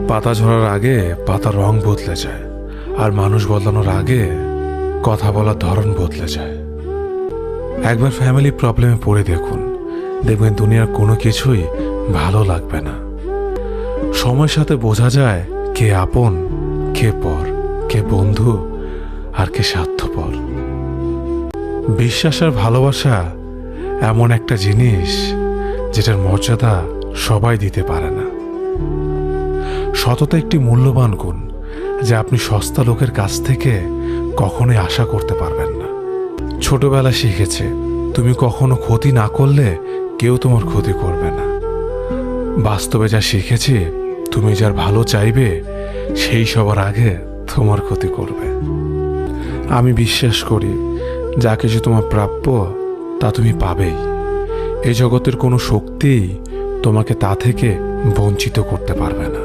পাতা ঝরার আগে পাতার রং বদলে যায়, আর মানুষ বদলানোর আগে কথা বলার ধরন বদলে যায়। একবার ফ্যামিলি প্রবলেমে পড়ে দেখুন, দেখবেন দুনিয়ার কোনো কিছুই ভালো লাগবে না। সময়ের সাথে বোঝা যায় কে আপন, কে পর, কে বন্ধু, আর কে স্বার্থপর। বিশ্বাস আর ভালোবাসা এমন একটা জিনিস যেটার মর্যাদা সবাই দিতে পারে না। সততা একটি মূল্যবান গুণ, যা আপনি সস্তা লোকের কাছ থেকে কখনোই আশা করতে পারবেন না। ছোটবেলা শিখেছে, তুমি কখনো ক্ষতি না করলে কেউ তোমার ক্ষতি করবে না। বাস্তবে যা শিখেছি, তুমি যার ভালো চাইবে সেই সবার আগে তোমার ক্ষতি করবে। আমি বিশ্বাস করি, যা কিছু তোমার প্রাপ্য তা তুমি পাবেই। এই জগতের কোনো শক্তিই তোমাকে তা থেকে বঞ্চিত করতে পারবে না।